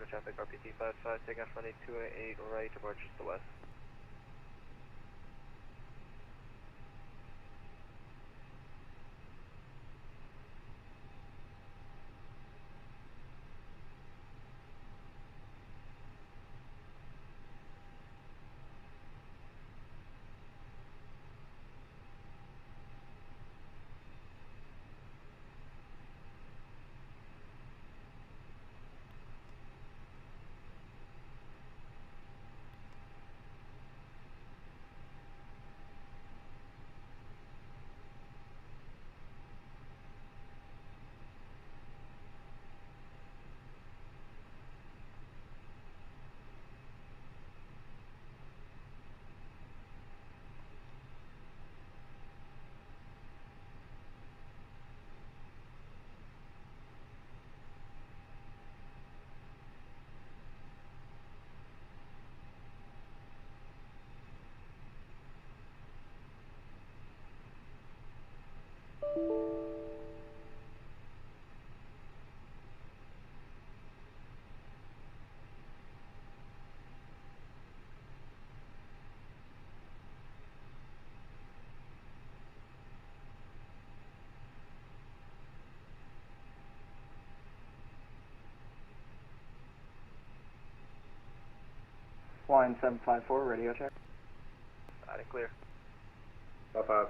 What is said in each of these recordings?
for traffic RPT 55, taking off runway 28 right, approach to the west. Line 754, radio check. Adding clear. 5-5.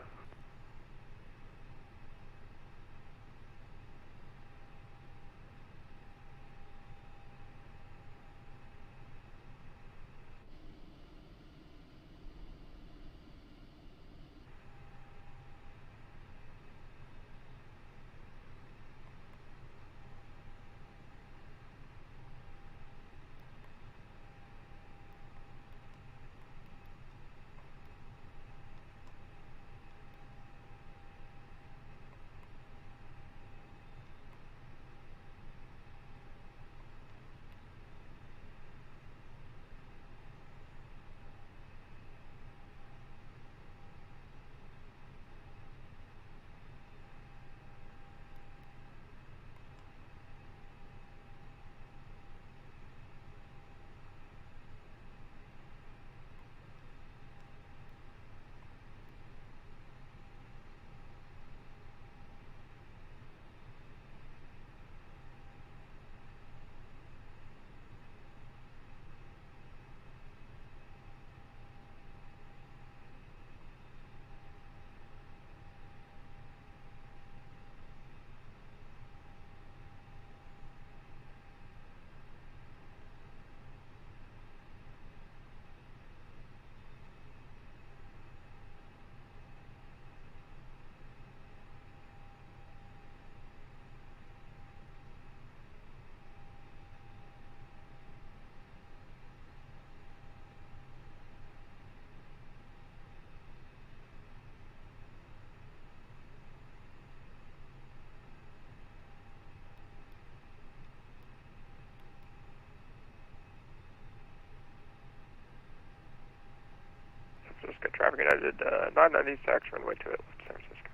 Francisco traffic United 996, runway 28 left San Francisco.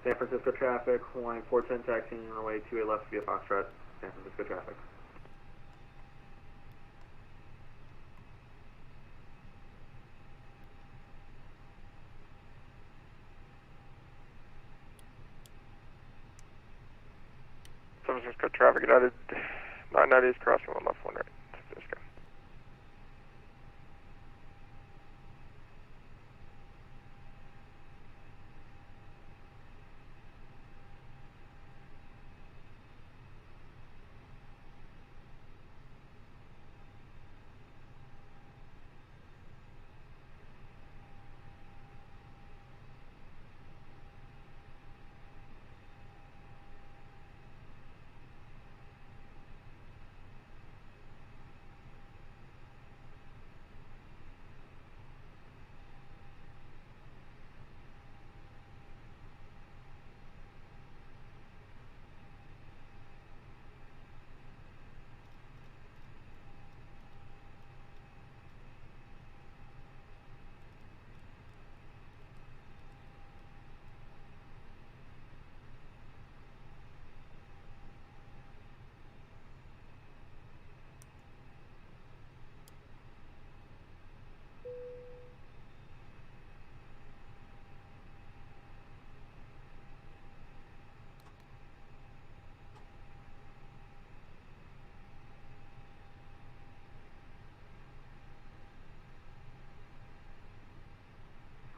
San Francisco traffic, Hawaiian 410 taxiing runway 28 left via Foxtrot, San Francisco traffic. San Francisco traffic, United 990 is crossing 1 left, 1 right. San Francisco.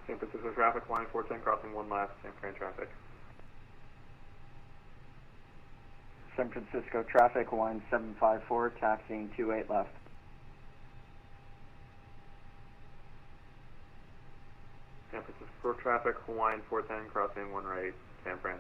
San Francisco traffic, Hawaiian 410 crossing 1 left, San Fran traffic. San Francisco traffic, Hawaiian 754, taxiing 28 left. San Francisco traffic, Hawaiian 410 crossing 1 right, San Fran.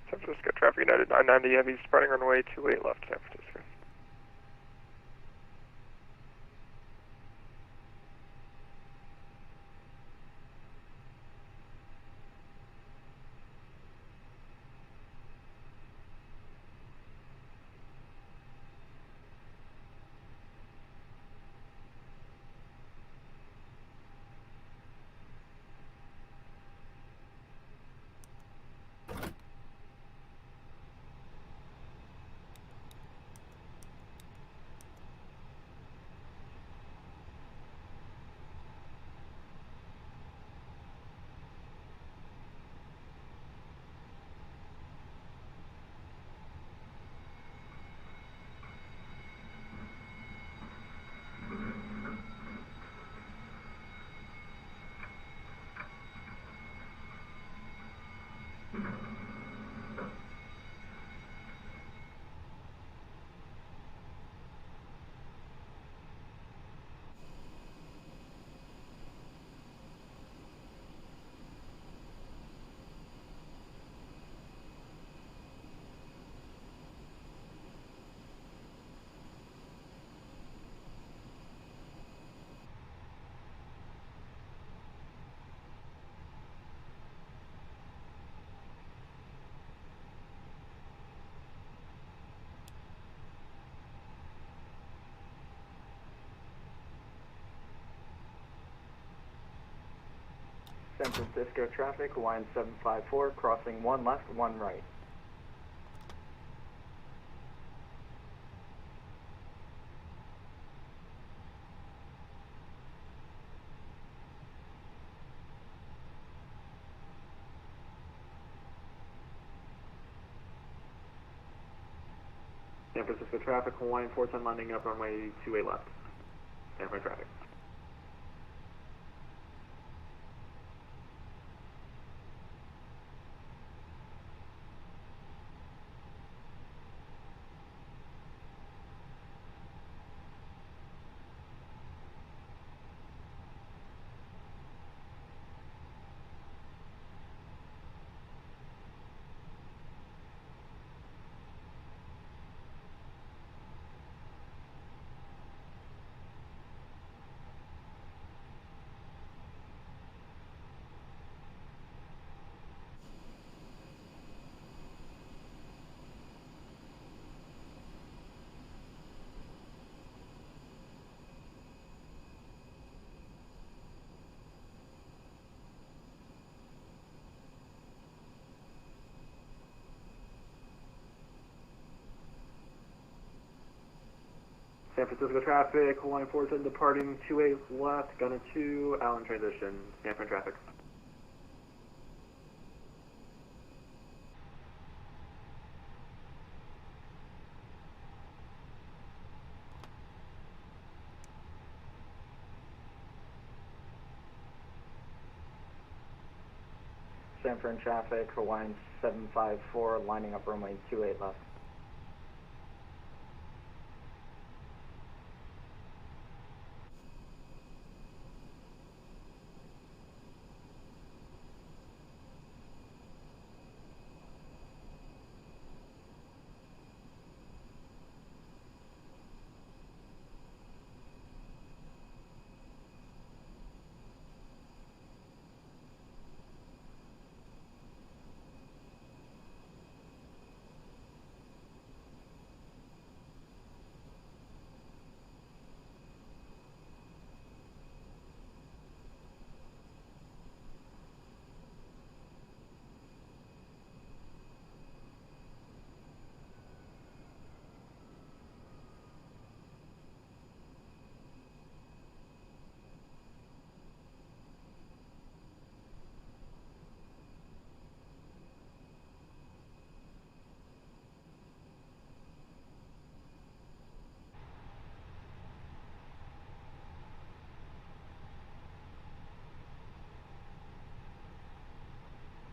San Francisco traffic, United 990 heavy, spreading runway 28 left, San Francisco. San Francisco traffic, Hawaiian 754, crossing 1 left, 1 right. San Francisco traffic, Hawaiian 410 landing up runway 28 left. Stand for traffic. San Francisco traffic, Hawaiian 410 departing 28 left, Gunner 2, Allen transition, San Fran traffic. San Fran traffic, Hawaiian 754, lining up runway 28 left.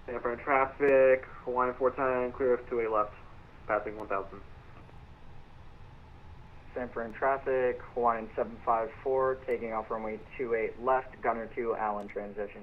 San Fran traffic, Hawaiian 410, clear of 28 left, passing 1000. San Fran traffic, Hawaiian 754, taking off runway 28 left, Gunner 2, Allen transition.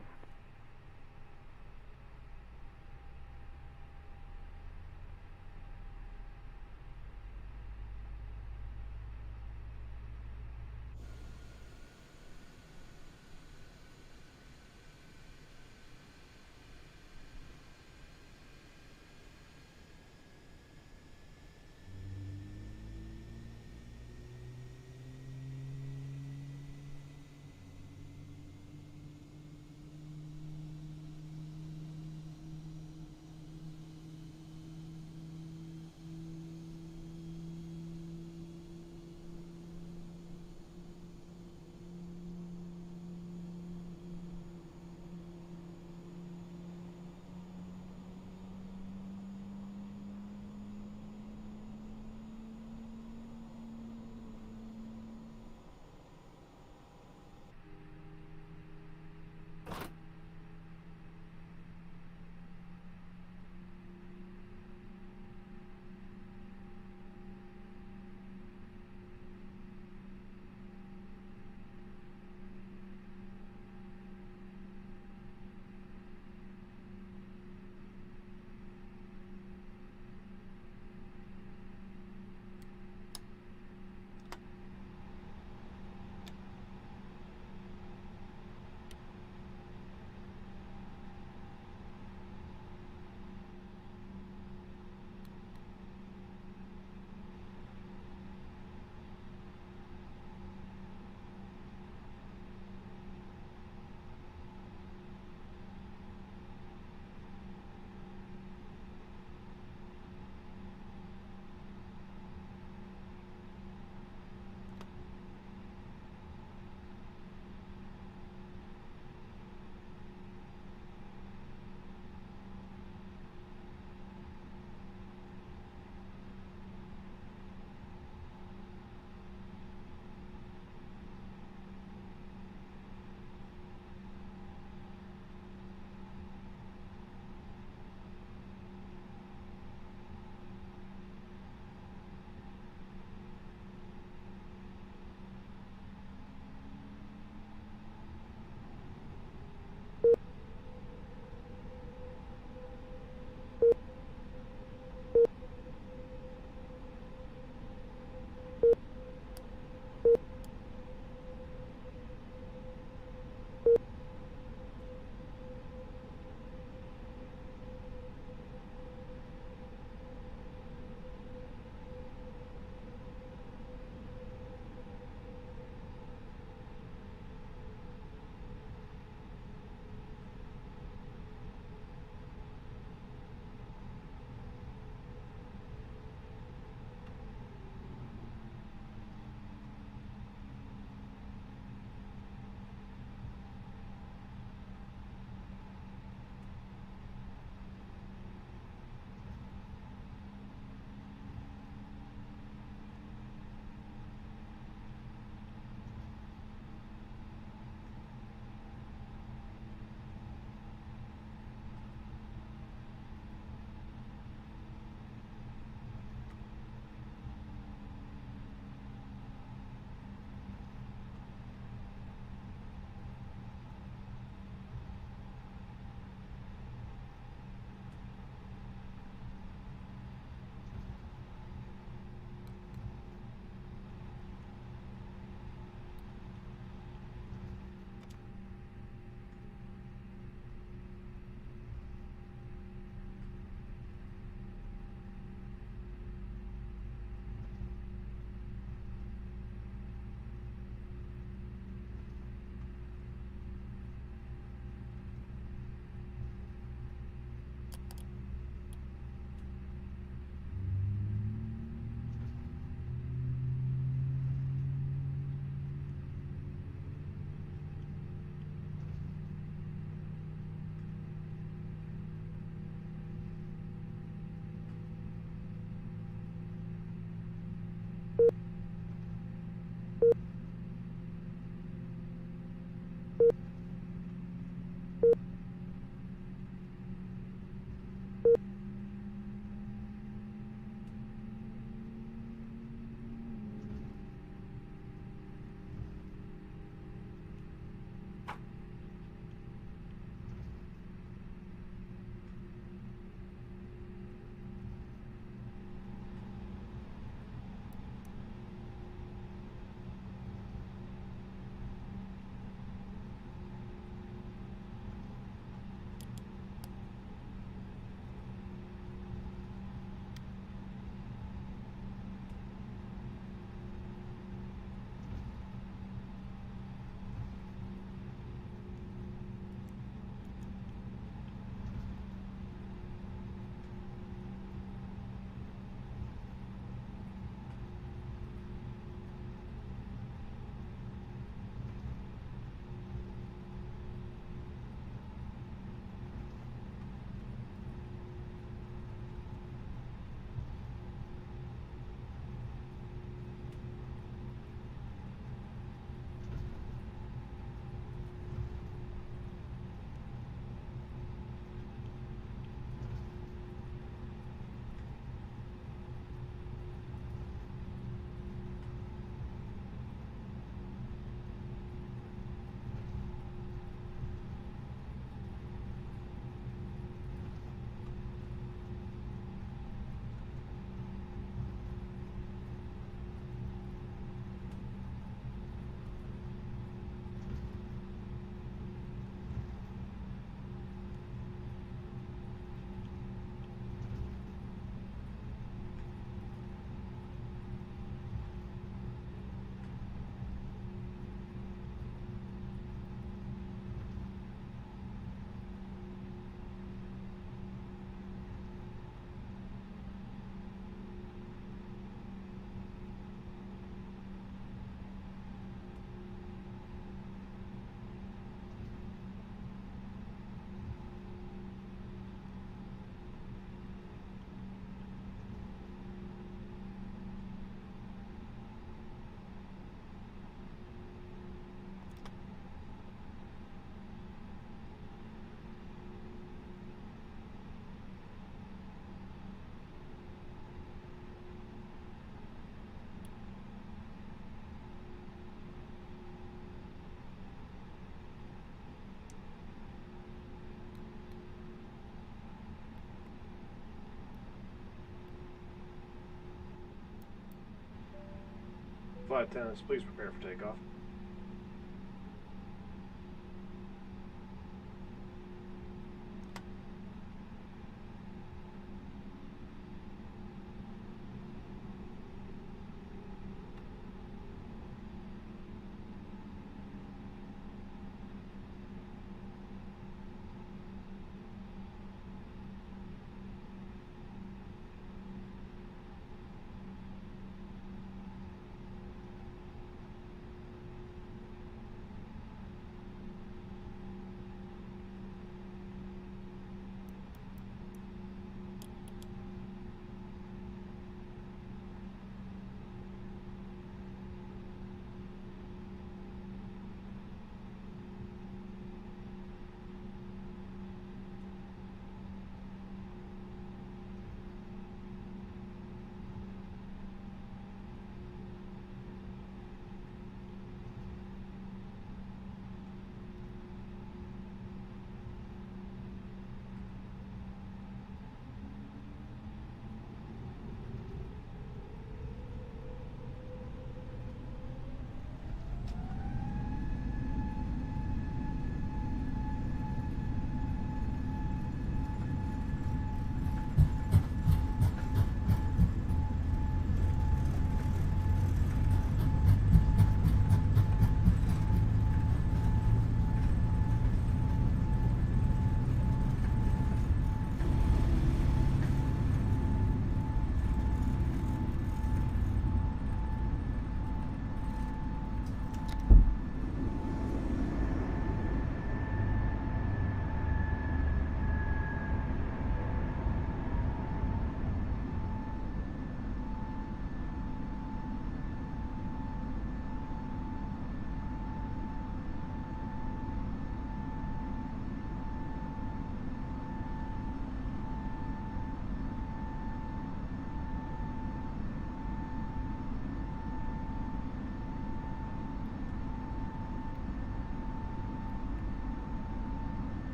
Flight attendants, please prepare for takeoff.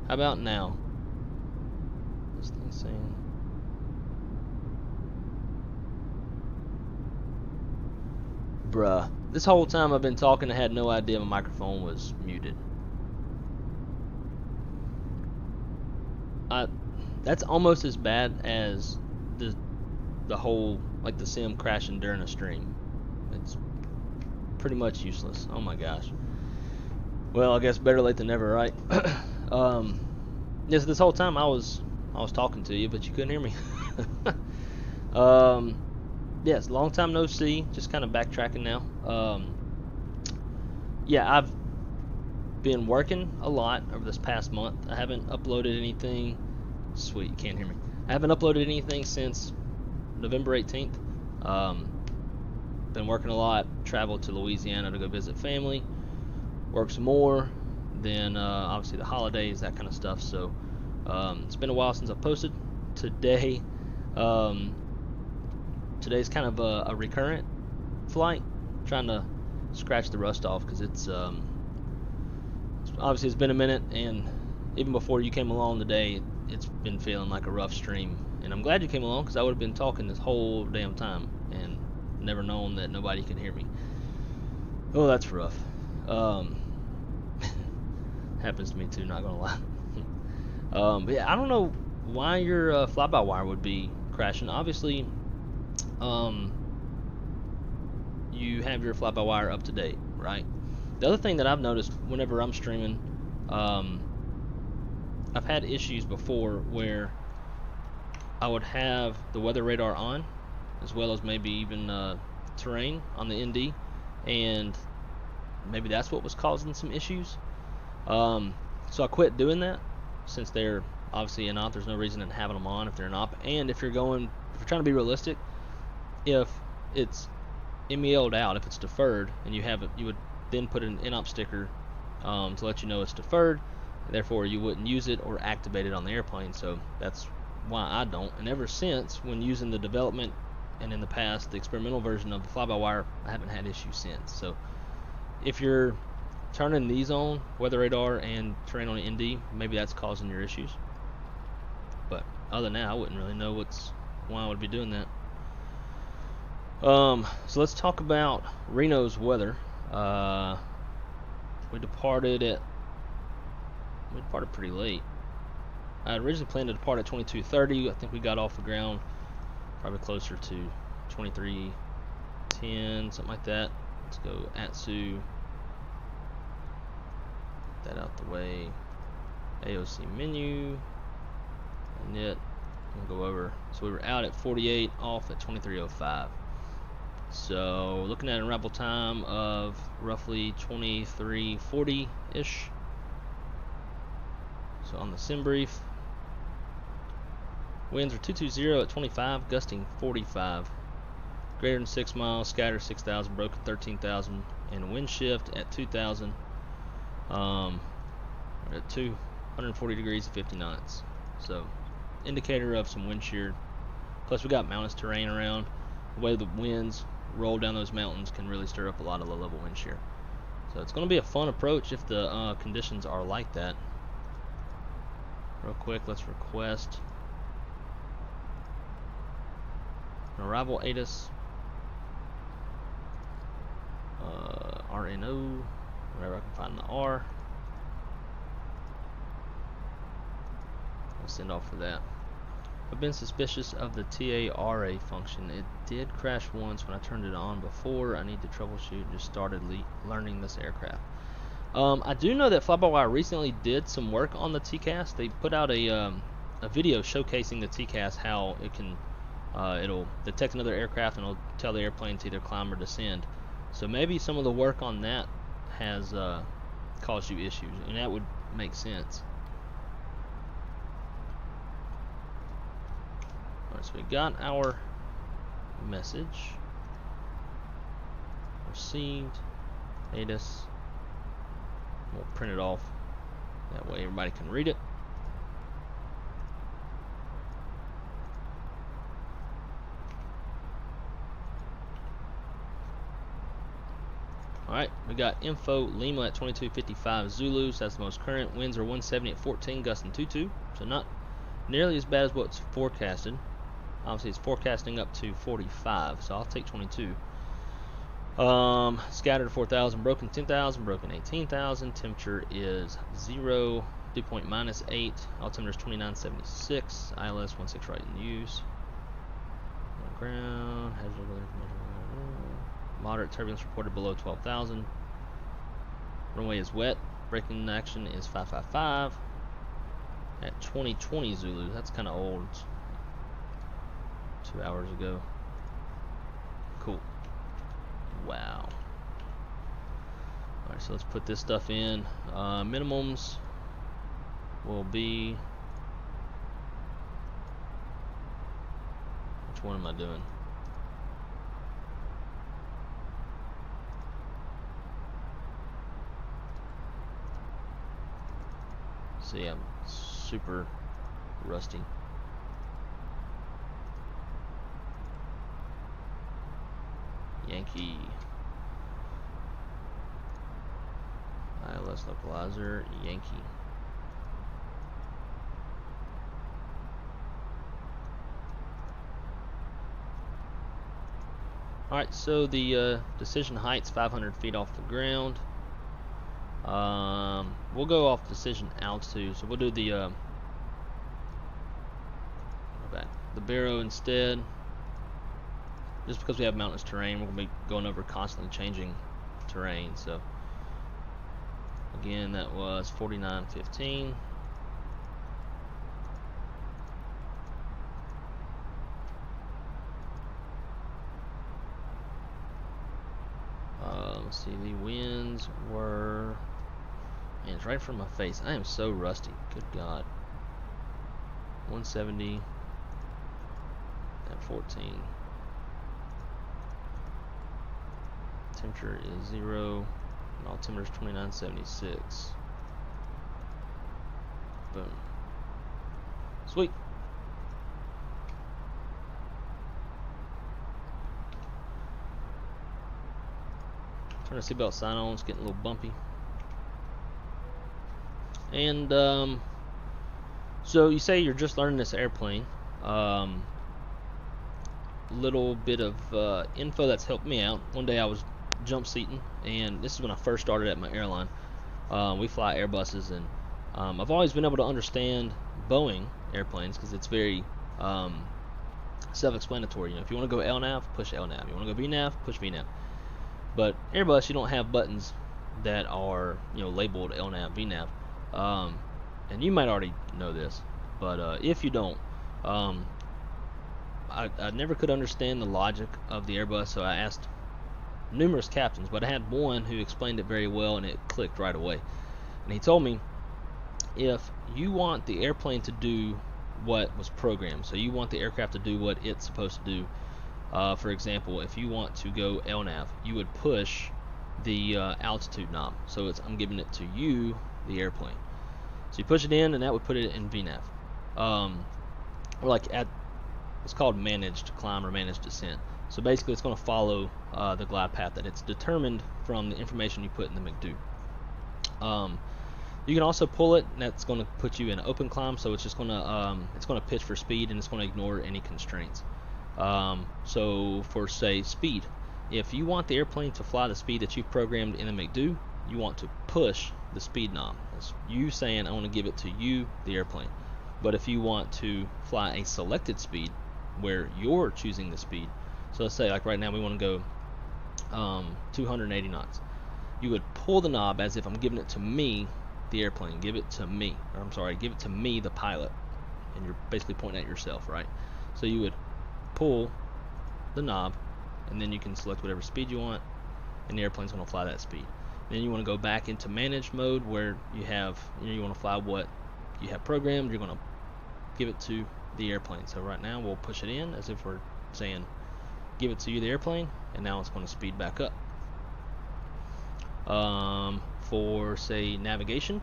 How about now? This thing's saying. Bruh. This whole time I've been talking, I had no idea my microphone was muted. That's almost as bad as the whole, like, the sim crashing during a stream. It's pretty much useless. Oh my gosh. Well, I guess better late than never, right? Yes, this whole time I was talking to you, but you couldn't hear me. Yes, long time no see. Just kind of backtracking now. Yeah, I've been working a lot over this past month. I haven't uploaded anything. Sweet, you can't hear me. I haven't uploaded anything since November 18th. Been working a lot. Traveled to Louisiana to go visit family. Work some more. Then obviously the holidays, that kind of stuff. So it's been a while since I posted. Today, today's kind of a recurrent flight. Trying to scratch the rust off because it's obviously it's been a minute, and even before you came along today, it's been feeling like a rough stream. And I'm glad you came along because I would have been talking this whole damn time and never known that nobody could hear me. Oh, that's rough. Happens to me too, not gonna lie. But yeah, I don't know why your fly-by-wire would be crashing. Obviously, you have your fly-by-wire up to date, right? The other thing that I've noticed whenever I'm streaming, I've had issues before where I would have the weather radar on, as well as maybe even terrain on the ND, and maybe that's what was causing some issues. So I quit doing that since they're obviously an op. There's no reason in having them on if they're an op. And if you're trying to be realistic, if it's MEO'd out, if it's deferred, and you have it, you would then put an in-op sticker to let you know it's deferred. Therefore, you wouldn't use it or activate it on the airplane. So that's why I don't. And ever since, when using the development and in the past the experimental version of the fly-by-wire, I haven't had issues since. So if you're turning these on, weather radar and terrain on the ND, maybe that's causing your issues. But other than that, I wouldn't really know why I would be doing that. So let's talk about Reno's weather. We departed pretty late. I had originally planned to depart at 22:30. I think we got off the ground probably closer to 23:10, something like that. Let's go ATSU. Get that out the way. AOC menu. And it. We'll go over. So we were out at 48, off at 23:05. So looking at an arrival time of roughly 23:40-ish. So on the sim brief, winds are 220 at 25, gusting 45. Greater than 6 miles, scatter 6,000, broken 13,000, and wind shift at 2,000. We're at 240 degrees at 50 knots. So indicator of some wind shear. Plus we got mountainous terrain around. The way the winds roll down those mountains can really stir up a lot of low-level wind shear. So it's going to be a fun approach if the conditions are like that. Real quick, let's request an arrival ATIS, RNO, wherever I can find the R. I'll send off for that. I've been suspicious of the TARA function. It did crash once when I turned it on before. I need to troubleshoot and just started learning this aircraft. I do know that Fly-by-Wire recently did some work on the TCAS. They put out a video showcasing the TCAS, how it can it'll detect another aircraft and it'll tell the airplane to either climb or descend. So maybe some of the work on that has caused you issues, and that would make sense. Alright, so we got our message received, ATIS. We'll print it off, that way everybody can read it. Alright, we got info Lima at 2255 Zulu, so that's the most current. Winds are 170 at 14, gusting 22, so not nearly as bad as what's forecasted. Obviously it's forecasting up to 45, so I'll take 22. Scattered 4,000, broken 10,000, broken 18,000. Temperature is 0, dew point -8. Altimeter is 2976. ILS 16 right in use. On ground. Moderate turbulence reported below 12,000. Runway is wet. Braking action is 555 at 2020 Zulu. That's kind of old. 2 hours ago. Cool. Wow. Alright, so let's put this stuff in. Minimums will be... Which one am I doing? See, I'm super rusty. Yankee. ILS localizer, Yankee. Alright, so the decision height's 500 feet off the ground. We'll go off decision altitude, so we'll do the barrow instead. Just because we have mountainous terrain, we're going to be going over constantly changing terrain. So again, that was 49.15. Let's see, the winds were... Man, it's right from my face. I am so rusty. Good God. 170 at 14. Temperature is 0, and altimeter is 2976. Boom. Sweet. Turn the seatbelt sign on. It's getting a little bumpy. And so you say you're just learning this airplane. Little bit of info that's helped me out. One day I was jump seating, and this is when I first started at my airline. We fly Airbuses, and I've always been able to understand Boeing airplanes because it's very self-explanatory. You know, if you want to go LNAV, push LNAV. You want to go VNAV, push VNAV. But Airbus, you don't have buttons that are, you know, labeled LNAV, VNAV. And you might already know this, but if you don't, I never could understand the logic of the Airbus, so I asked numerous captains, but I had one who explained it very well, and it clicked right away. And he told me, if you want the airplane to do what was programmed, so you want the aircraft to do what it's supposed to do, for example, if you want to go LNAV, you would push the altitude knob. So I'm giving it to you, the airplane. So you push it in, and that would put it in VNAV. Or like it's called managed climb or managed descent. So basically, it's going to follow the glide path that it's determined from the information you put in the McDo. You can also pull it, and that's going to put you in open climb. So it's just going to pitch for speed, and it's going to ignore any constraints. So for say speed, if you want the airplane to fly the speed that you've programmed in the McDo, you want to push the speed knob. That's you saying I want to give it to you, the airplane. But if you want to fly a selected speed where you're choosing the speed, so let's say like right now we want to go 280 knots, you would pull the knob as if I'm giving it to me, the airplane. Give it to me, or I'm sorry, give it to me, the pilot, and you're basically pointing at yourself, right? So you would pull the knob, and then you can select whatever speed you want, and the airplane's going to fly that speed. Then you want to go back into managed mode where you have, you want to fly what you have programmed. You're going to give it to the airplane. So right now we'll push it in as if we're saying give it to you, the airplane, and now it's going to speed back up. For say navigation,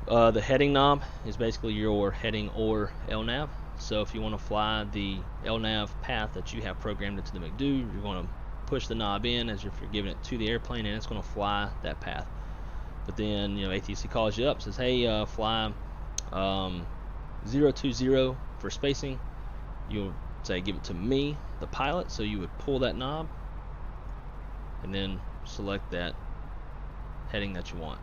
the heading knob is basically your heading or LNAV. So if you want to fly the LNAV path that you have programmed into the McDo, you're going to push the knob in as if you're giving it to the airplane, and it's going to fly that path. But then, you know, ATC calls you up, says, hey, fly 020 for spacing. You'll say, give it to me, the pilot. So you would pull that knob and then select that heading that you want.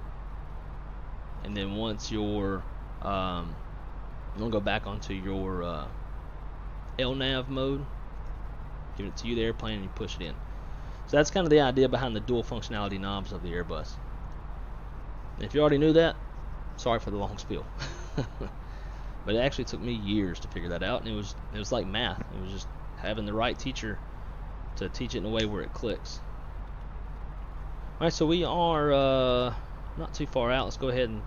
And then once you're you'll go back onto your LNAV mode, give it to you, the airplane, and you push it in. So that's kind of the idea behind the dual functionality knobs of the Airbus. If you already knew that, sorry for the long spiel. But it actually took me years to figure that out, and it was like math. It was just having the right teacher to teach it in a way where it clicks. Alright, so we are not too far out. Let's go ahead and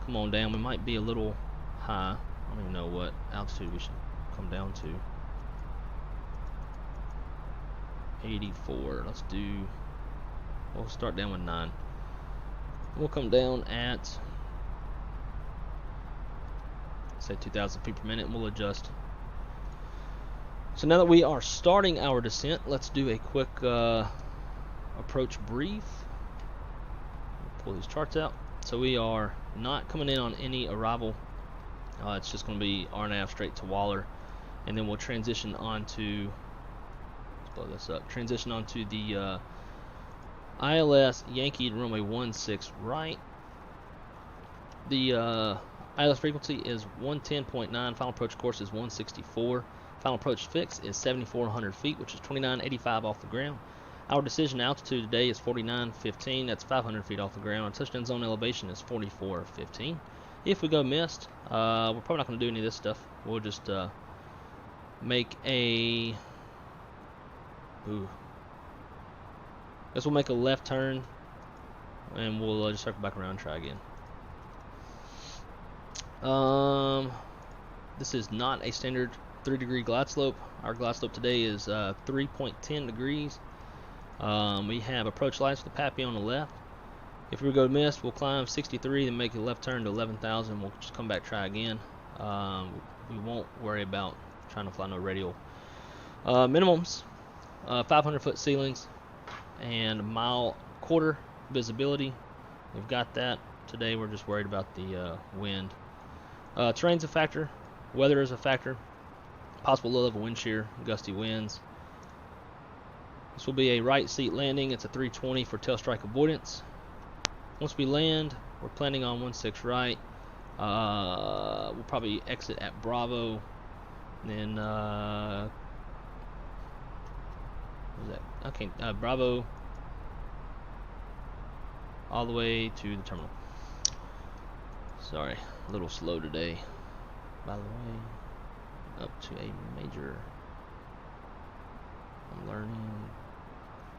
come on down. We might be a little high. I don't even know what altitude we should come down to. 84. Let's do, we'll start down with 9. We'll come down at, say, 2,000 feet per minute, and we'll adjust. So now that we are starting our descent, let's do a quick approach brief. Pull these charts out. So we are not coming in on any arrival. It's just going to be RNAV straight to WALAR, and then we'll transition onto, let's blow this up, transition onto the ILS Yankee runway 16 right. The ILS frequency is 110.9. Final approach course is 164. Final approach fix is 7,400 feet, which is 2985 off the ground. Our decision altitude today is 4915. That's 500 feet off the ground. Our touchdown zone elevation is 4415. If we go missed, we're probably not going to do any of this stuff. We'll just make a, guess we'll make a left turn, and we'll just circle back around and try again. This is not a standard 3-degree glide slope. Our glide slope today is 3.10 degrees. We have approach lights with the PAPI on the left. If we go missed, we'll climb 63, then make a left turn to 11,000. We'll just come back, try again. We won't worry about trying to fly no radial. Minimums, 500-foot ceilings, and 1.25 mile visibility. We've got that. Today we're just worried about the wind. Terrain's a factor. Weather is a factor. Possible low-level wind shear, gusty winds. This will be a right seat landing. It's a 320 for tail strike avoidance. Once we land, we're planning on 16 right. We'll probably exit at Bravo. And then, what was that? Okay, Bravo all the way to the terminal. Sorry, a little slow today. By the way, up to a major. I'm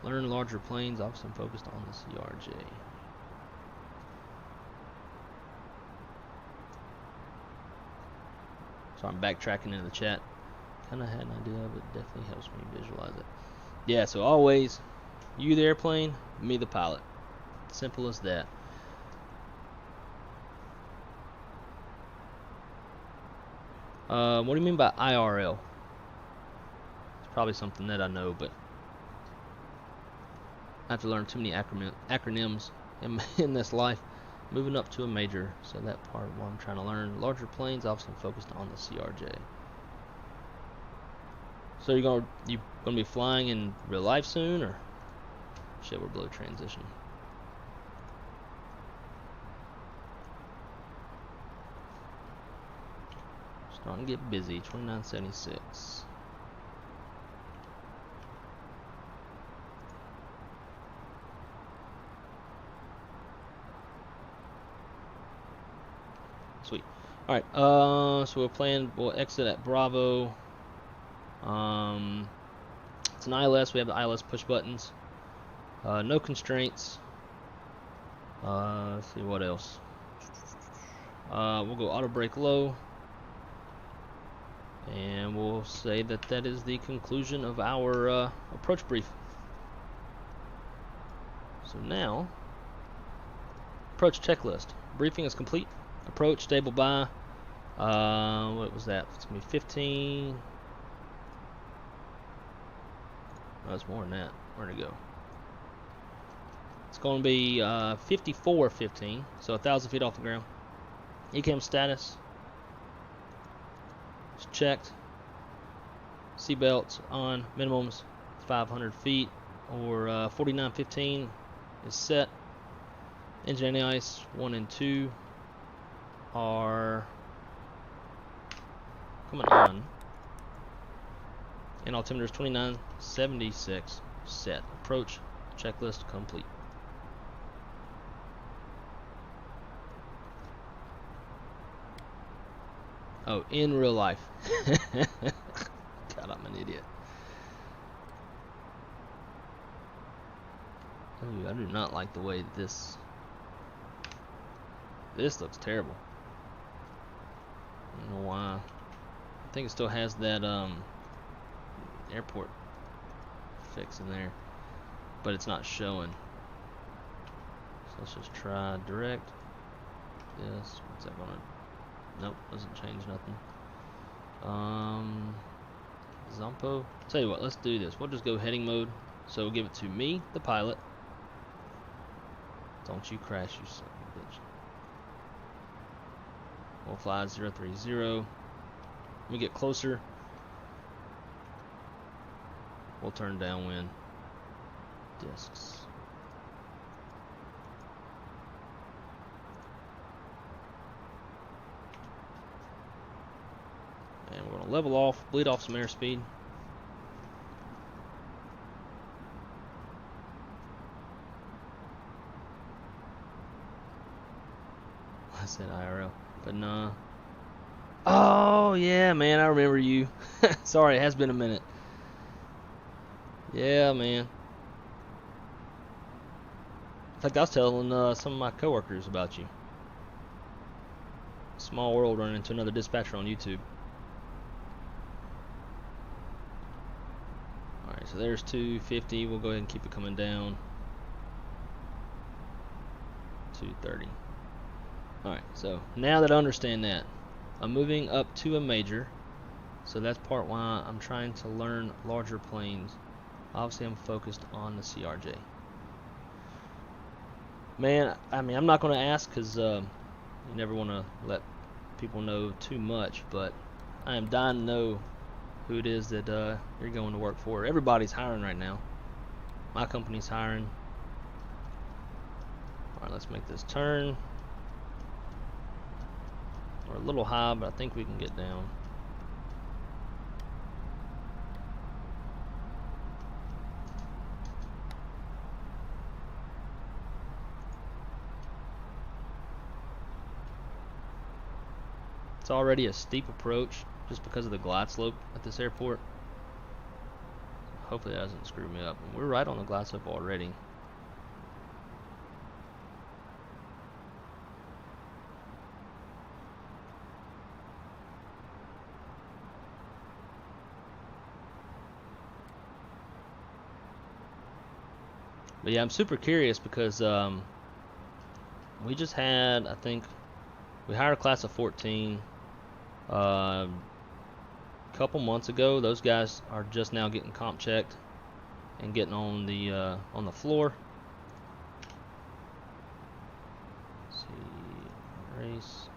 learn larger planes. Obviously, I'm focused on the CRJ. So I'm backtracking into the chat. Kind of had an idea, but it definitely helps me visualize it. Yeah, so always, you the airplane, me the pilot. Simple as that. What do you mean by IRL? It's probably something that I know, but I have to learn too many acronyms in this life. Moving up to a major, so that part what I'm trying to learn. Larger planes, obviously focused on the CRJ. So you gonna be flying in real life soon, or shit? We're below transition. Starting to get busy. 2976. Sweet. Alright, so we'll exit at Bravo. It's an ILS. We have the ILS push buttons. No constraints. Let's see what else. We'll go auto brake low. And we'll say that is the conclusion of our approach brief. So now, approach checklist. Briefing is complete. Approach, stable by, what was that? It's going to be 15. Oh, it's more than that. Where'd it go? It's going to be 54.15, so 1,000 feet off the ground. ECAM status. It's checked. Seatbelts on. Minimums 500 feet or 49.15 is set. Engine anti-ice 1 and 2 are coming on. And altimeter is 29.76 set. Approach checklist complete. Oh, in real life. God, I'm an idiot. Ooh, I do not like the way this looks terrible. I don't know why. I think it still has that airport fix in there, but it's not showing. So let's just try direct. Yes, what's that gonna? Nope, doesn't change nothing. Zompo. Tell you what, let's do this. We'll just go heading mode. So we'll give it to me, the pilot. Don't you crash, you son of a bitch. We'll fly 030. Let me get closer. We'll turn downwind discs. And we're going to level off, bleed off some airspeed. I said IRL, but nah. Oh, yeah, man, I remember you. Sorry, it has been a minute. Yeah, man. In fact, I was telling some of my coworkers about you. Small world running into another dispatcher on YouTube. Alright, so there's 250. We'll go ahead and keep it coming down. 230. Alright, so now that I understand that, I'm moving up to a major. So that's part why I'm trying to learn larger planes. Obviously, I'm focused on the CRJ. Man, I mean, I'm not going to ask because you never want to let people know too much, but I am dying to know who it is that you're going to work for. Everybody's hiring right now. My company's hiring. Alright, let's make this turn. We're a little high, but I think we can get down. It's already a steep approach just because of the glide slope at this airport. Hopefully that doesn't screw me up. We're right on the glide slope already. But yeah, I'm super curious because we just had, I think, we hired a class of 14 a couple months ago. Those guys are just now getting comp checked and getting on the floor. Let's see, race,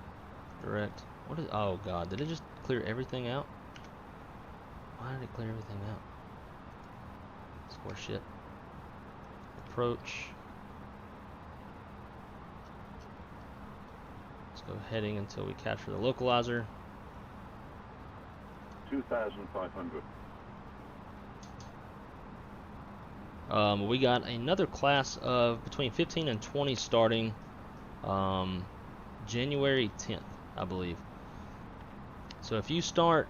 direct. What is? Oh God, did it just clear everything out? Why did it clear everything out? It's horse shit. Approach. Let's go heading until we capture the localizer. 2,500. We got another class of between 15 and 20 starting January 10th, I believe. So if you start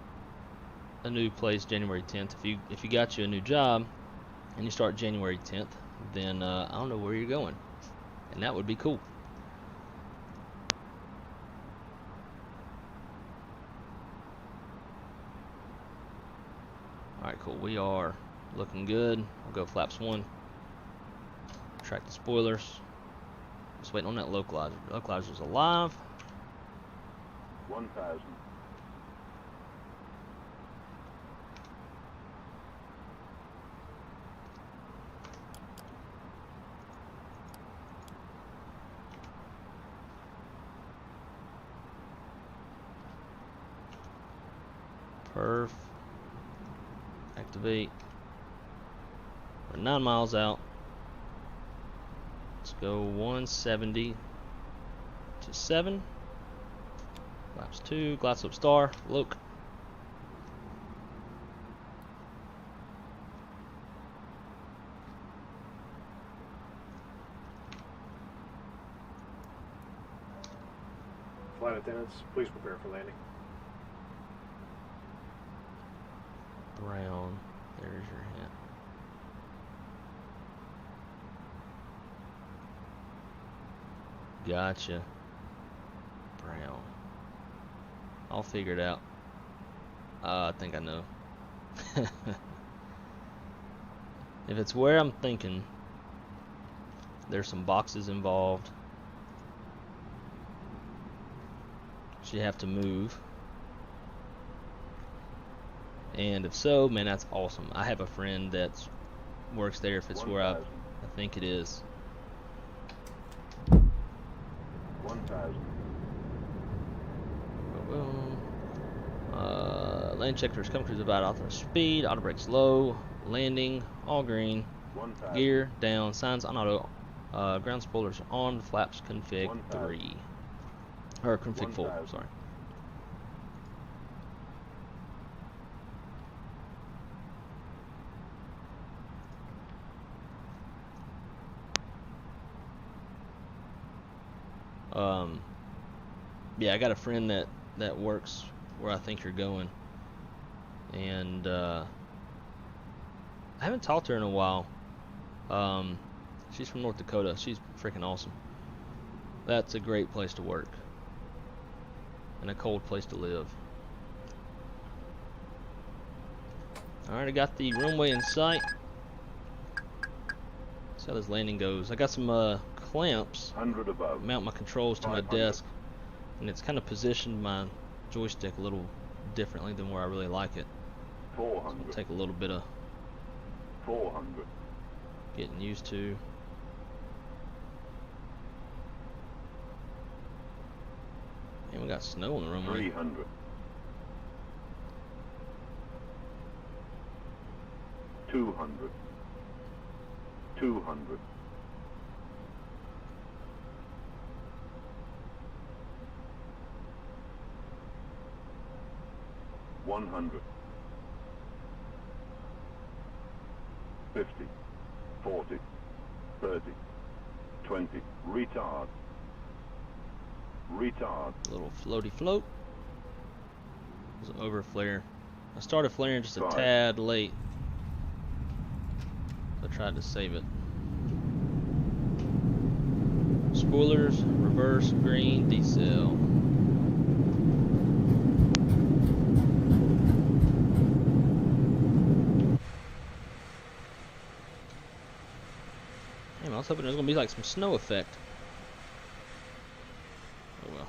a new place January 10th, if you got you a new job and you start January 10th, then I don't know where you're going, and that would be cool. Alright, cool. We are looking good. We'll go flaps 1. Track the spoilers. Just waiting on that localizer. The localizer's alive. 1,000. Perf. Activate. We're 9 miles out. Let's go 170 to 7. Flaps 2. Glide slope star. Look. Flight attendants, please prepare for landing. Brown. There's your hat. Gotcha. Brown. I'll figure it out. I think I know. If it's where I'm thinking, there's some boxes involved. So you have to move. And if so, man, that's awesome. I have a friend that works there if it's where I think it is. 1,000. Land checkers, come cruise about auto speed, auto brakes low, landing, all green, 1,000. gear down, signs on auto, ground spoilers on, flaps config 3. Or config 4, 1,000. sorry. Yeah, I got a friend that works where I think you're going, and I haven't talked to her in a while. She's from North Dakota. She's freaking awesome. That's a great place to work and a cold place to live. Alright, I got the runway in sight. See how this landing goes. I got some clamps 100 above. mount my controls to my 500. desk, and it's kind of positioned my joystick a little differently than where I really like it. 400. It'll take a little bit of 400. getting used to. And we got snow on the runway. 300. 200. 200. 100. 50. 40. 30. 20. Retard. Retard. Little floaty float. It was over flare. I started flaring just a 5. tad late. So I tried to save it. Spoilers, reverse, green, decel. Damn, I was hoping there was gonna be like some snow effect. Oh well.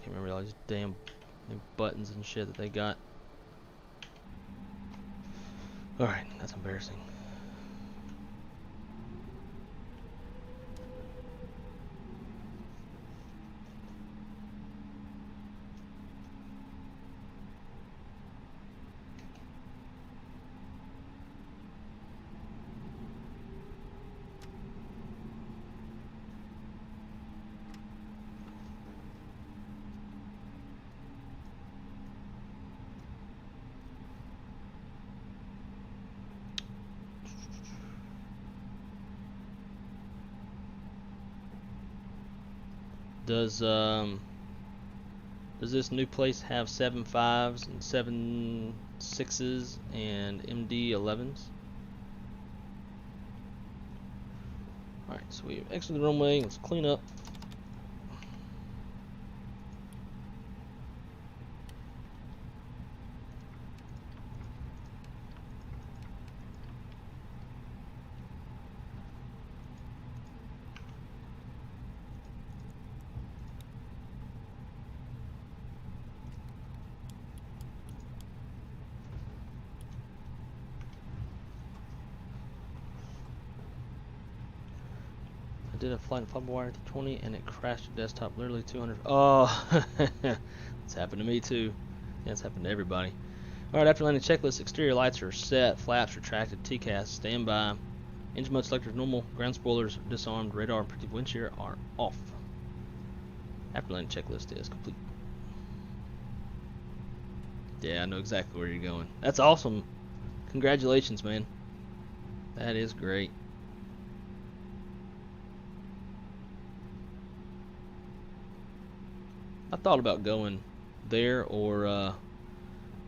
Can't remember all these damn buttons and shit that they got. Alright, that's embarrassing. Does this new place have 7.5s and 7.6s and MD-11s? Alright, so we exited the runway. Let's clean up. I did a flight in Flight A3220 and it crashed the desktop literally 200. Oh, it's happened to me too. Yeah, it's happened to everybody. Alright, after landing checklist, exterior lights are set, flaps retracted, TCAS standby, engine mode selector is normal, ground spoilers disarmed, radar and predictive wind shear are off. After landing checklist is complete. Yeah, I know exactly where you're going. That's awesome. Congratulations, man. That is great. I thought about going there or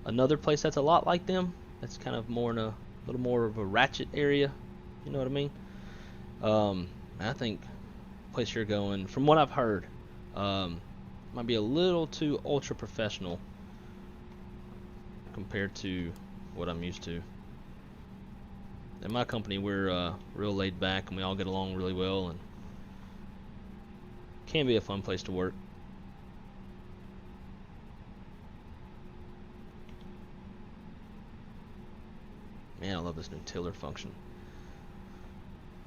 another place that's a lot like them. That's kind of more in a little more of a ratchet area. You know what I mean? I think the place you're going, from what I've heard, might be a little too ultra professional compared to what I'm used to. In my company, we're real laid back and we all get along really well, and can be a fun place to work. Man, I love this new tiller function.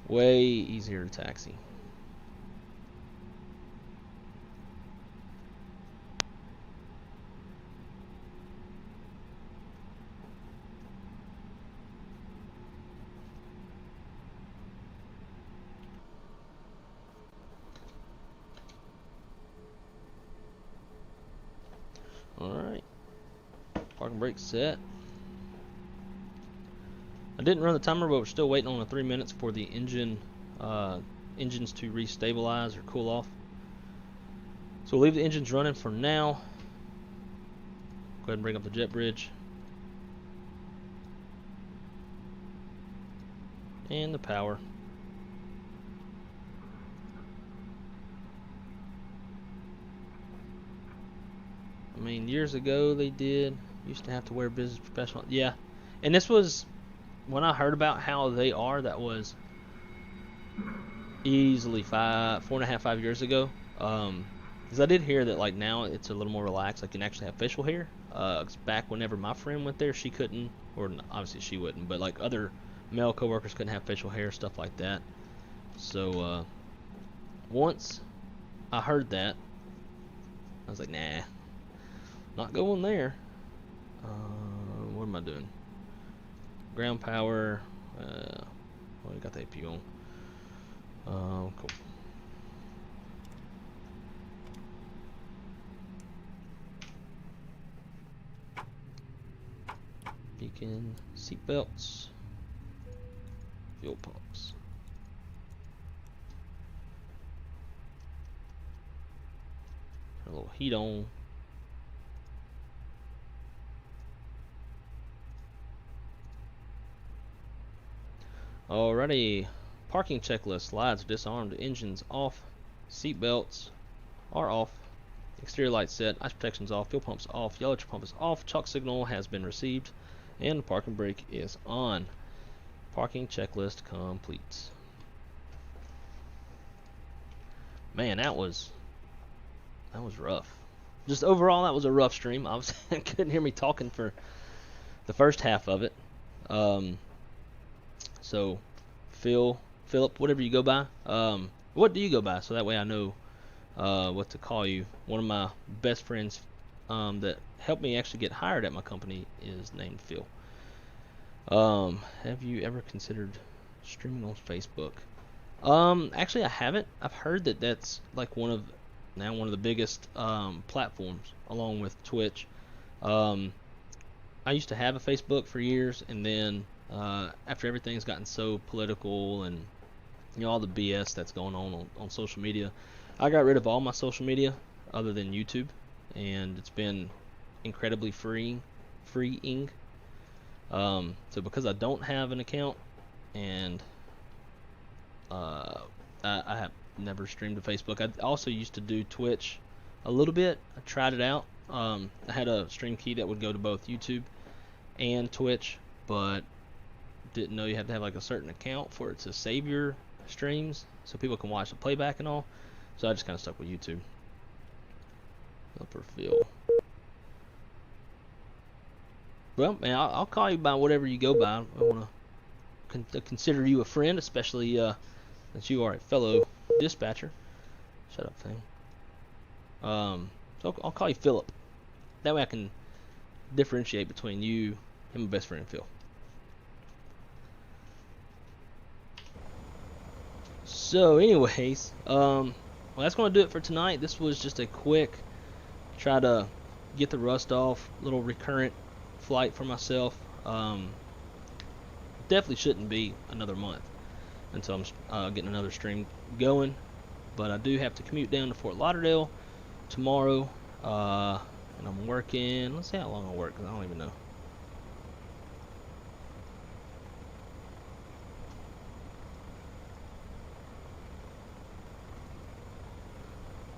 Way easier to taxi. Alright. Parking brake set. I didn't run the timer, but we're still waiting on the 3 minutes for the engines to restabilize or cool off. So we'll leave the engines running for now. Go ahead and bring up the jet bridge. And the power. I mean, years ago they used to have to wear business professional. Yeah, and this was, when I heard about how they are, that was easily 4.5 years ago. Because I did hear that like now it's a little more relaxed. Like you can actually have facial hair. 'Cause back whenever my friend went there, she couldn't, or obviously she wouldn't, but like other male coworkers couldn't have facial hair, stuff like that. So once I heard that, I was like, nah, not going there. What am I doing? Ground power. Well, we got the APU on. Cool. Beacon, seat belts, fuel pumps. A little heat on. Alrighty, parking checklist. Lights disarmed, engines off, seat belts are off, exterior lights set, ice protection's off, fuel pump's off, yellow pump is off, chalk signal has been received, and the parking brake is on. Parking checklist complete. Man, that was rough. Just overall, that was a rough stream. Couldn't hear me talking for the first half of it. So, Philip, whatever you go by. What do you go by? So that way I know what to call you. One of my best friends that helped me actually get hired at my company is named Phil. Have you ever considered streaming on Facebook? Actually, I haven't. I've heard that that's like one of the biggest platforms, along with Twitch. I used to have a Facebook for years, and then after everything's gotten so political and all the BS that's going on social media, I got rid of all my social media other than YouTube, and it's been incredibly freeing. So because I don't have an account, and I have never streamed to Facebook. I also used to do Twitch a little bit. I tried it out. I had a stream key that would go to both YouTube and Twitch, but didn't know you had to have like a certain account for it to save your streams so people can watch the playback and all. So I just kind of stuck with YouTube. Upper Phil. Well, man, I'll call you by whatever you go by. I want to consider you a friend, especially that you are a fellow dispatcher. Shut up, thing. So I'll call you Philip. That way I can differentiate between you and my best friend Phil. So anyways, well, that's going to do it for tonight. This was just a quick try to get the rust off, little recurrent flight for myself. Definitely shouldn't be another month until I'm getting another stream going, but I do have to commute down to Fort Lauderdale tomorrow, and I'm working. Let's see how long I work, because I don't even know.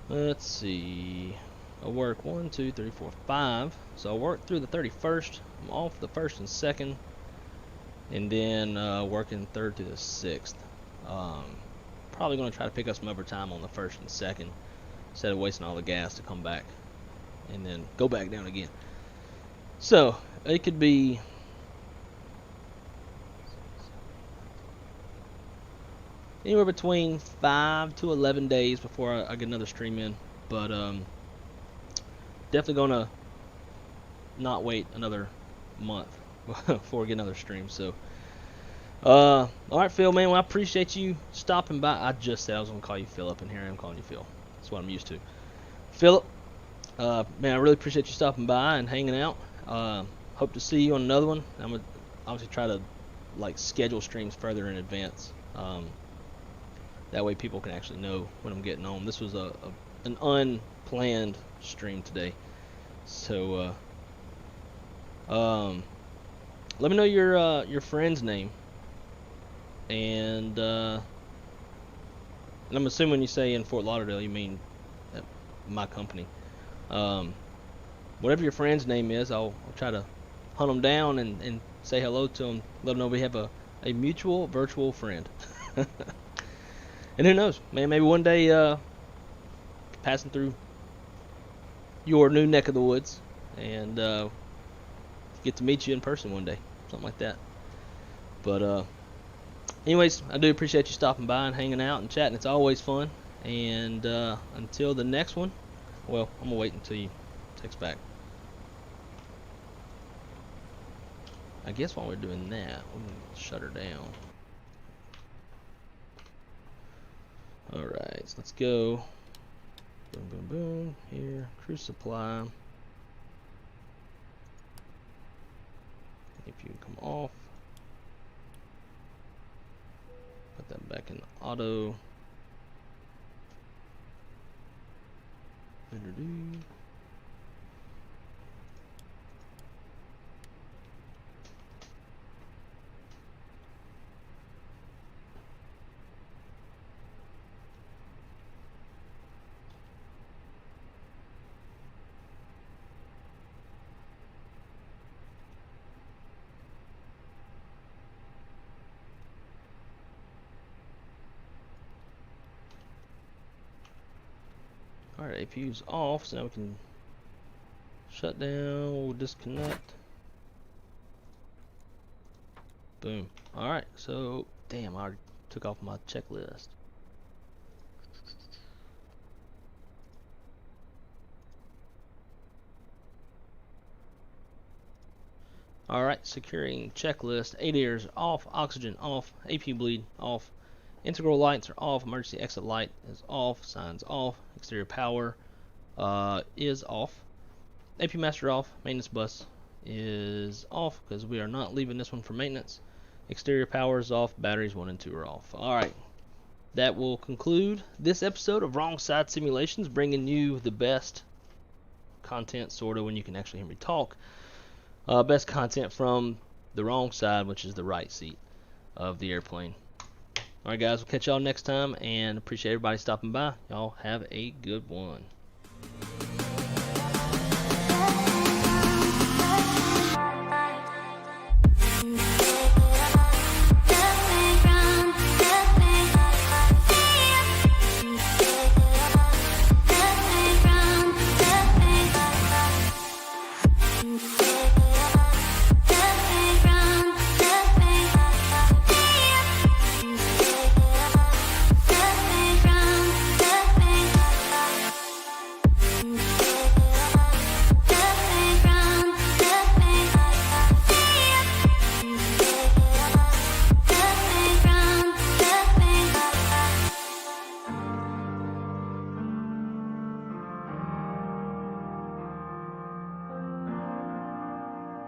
Let's see. I work 1, 2, 3, 4, 5. So I work through the 31st. I'm off the 1st and 2nd, and then working 3rd to the 6th. Probably going to try to pick up some overtime on the 1st and 2nd instead of wasting all the gas to come back and then go back down again. So it could be anywhere between 5 to 11 days before I get another stream in, but definitely gonna not wait another month before I get another stream. So all right, Phil, man, well, I appreciate you stopping by. I just said I was gonna call you Philip, and here I am calling you Phil. That's what I'm used to. Philip, man, I really appreciate you stopping by and hanging out. Hope to see you on another one. I'm gonna obviously try to like schedule streams further in advance. That way people can actually know when I'm getting on. This was an unplanned stream today. So let me know your friend's name, and I'm assuming you say in Fort Lauderdale you mean at my company. Whatever your friend's name is, I'll try to hunt them down and say hello to them. Let them know we have a mutual virtual friend. And who knows, man, maybe one day passing through your new neck of the woods and get to meet you in person one day, something like that. But anyways, I do appreciate you stopping by and hanging out and chatting. It's always fun. And until the next one, well, I'm gonna wait until you text back. I guess while we're doing that, we can shut her down. Alright, so let's go. Boom, boom, boom. Here, cruise supply. If you can come off, put that back in auto. Introduce. Alright, APU's off, so now we can shut down, we'll disconnect. Boom. Alright, so, damn, I already took off my checklist. Alright, securing checklist. ADAIRs off, oxygen off, APU bleed off. Integral lights are off, emergency exit light is off, signs off, exterior power is off, AP master off, maintenance bus is off because we are not leaving this one for maintenance. Exterior power is off, batteries 1 and 2 are off. Alright, that will conclude this episode of Wrong Side Simulations, bringing you the best content, sort of, when you can actually hear me talk. Best content from the wrong side, which is the right seat of the airplane. Alright guys, we'll catch y'all next time, and appreciate everybody stopping by. Y'all have a good one.